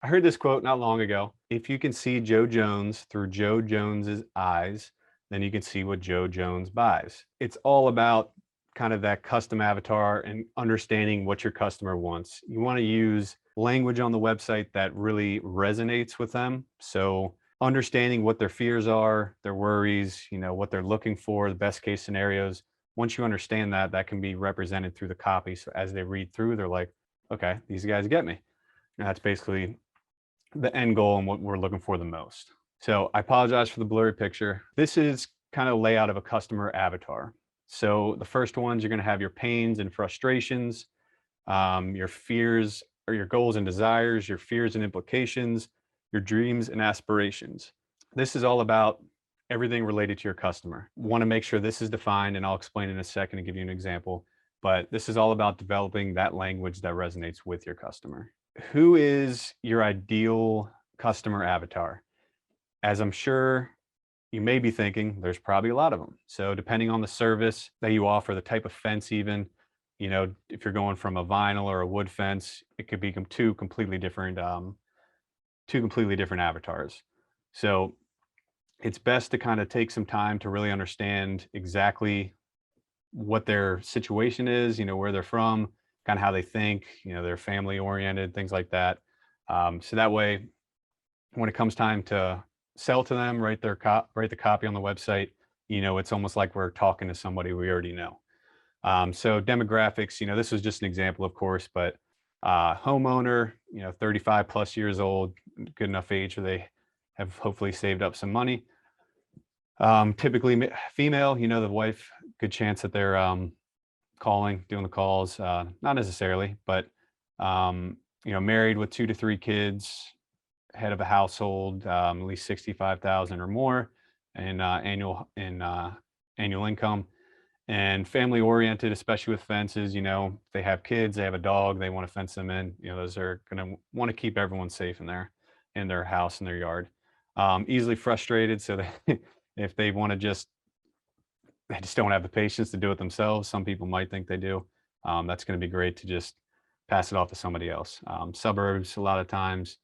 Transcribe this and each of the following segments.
I heard this quote not long ago. If you can see Joe Jones through Joe Jones's eyes, then you can see what Joe Jones buys. It's all about kind of that custom avatar and understanding what your customer wants. You want to use language on the website that really resonates with them. So understanding what their fears are, their worries, what they're looking for, the best case scenarios. Once you understand that, that can be represented through the copy. So as they read through, they're like, okay, these guys get me. And that's basically the end goal and what we're looking for the most. So I apologize for the blurry picture. This is kind of layout of a customer avatar. So the first ones, you're going to have your pains and frustrations, your fears or your goals and desires, your fears and implications, your dreams and aspirations. This is all about everything related to your customer. Want to make sure this is defined, and I'll explain in a second and give you an example. But this is all about developing that language that resonates with your customer. Who is your ideal customer avatar? As I'm sure you may be thinking, there's probably a lot of them. So depending on the service that you offer, the type of fence even, if you're going from a vinyl or a wood fence, it could become two completely different avatars. So it's best to kind of take some time to really understand exactly what their situation is, where they're from, kind of how they think, they're family oriented, things like that. So that way, when it comes time to sell to them, write the copy on the website, it's almost like we're talking to somebody we already know. So demographics, this was just an example, of course, but homeowner, 35 plus years old, good enough age where they have hopefully saved up some money. Typically female, the wife, good chance that they're doing the calls, not necessarily, but married with 2 to 3 kids, head of a household, at least 65,000 or more in annual income, and family oriented, especially with fences. They have kids, they have a dog, they want to fence them in. Those are going to want to keep everyone safe in their house, in their yard. Easily frustrated, so if they want to they just don't have the patience to do it themselves. Some people might think they do. That's going to be great to just pass it off to somebody else. Suburbs, a lot of times,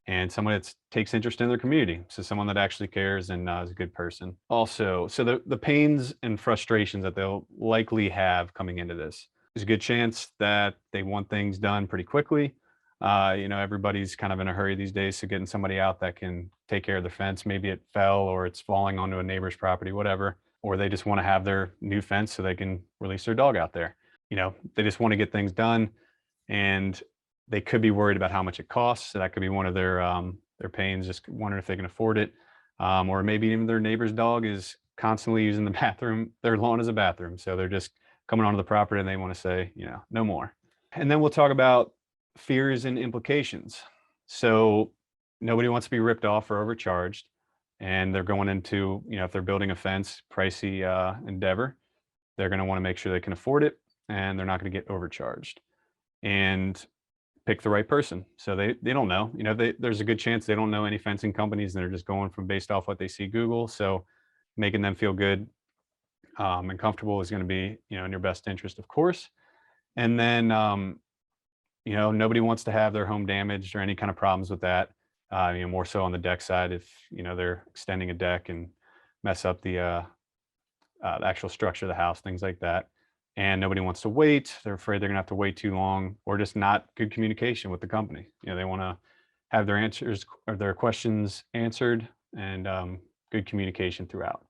and someone that takes interest in their community. So someone that actually cares and is a good person. Also, so the pains and frustrations that they'll likely have coming into this. There's a good chance that they want things done pretty quickly. Everybody's kind of in a hurry these days. So getting somebody out that can take care of the fence, maybe it fell or it's falling onto a neighbor's property, whatever, or they just want to have their new fence so they can release their dog out there. They just want to get things done, and they could be worried about how much it costs. So that could be one of their pains, just wondering if they can afford it. Or maybe even their neighbor's dog is constantly using the bathroom, their lawn as a bathroom. So they're just coming onto the property and they want to say, no more. And then we'll talk about fears and implications. So nobody wants to be ripped off or overcharged. And they're going into, if they're building a fence, pricey endeavor, they're going to want to make sure they can afford it and they're not going to get overcharged. And pick the right person. So they don't know, there's a good chance they don't know any fencing companies and they're just going from based off what they see Google. So making them feel good and comfortable is going to be, in your best interest, of course. And then, nobody wants to have their home damaged or any kind of problems with that. More so on the deck side, if, they're extending a deck and mess up the actual structure of the house, things like that. And nobody wants to wait. They're afraid they're gonna have to wait too long, or just not good communication with the company. They want to have their answers or their questions answered, and good communication throughout.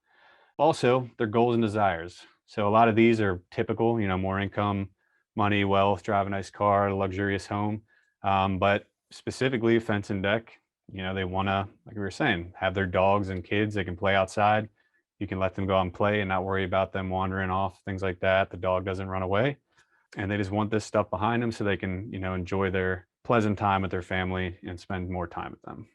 Also, their goals and desires. So a lot of these are typical, more income, money, wealth, drive a nice car, a luxurious home. But specifically a fence and deck, they want to, like we were saying, have their dogs and kids. They can play outside. You can let them go out and play and not worry about them wandering off, things like that. The dog doesn't run away. And they just want this stuff behind them so they can, enjoy their pleasant time with their family and spend more time with them.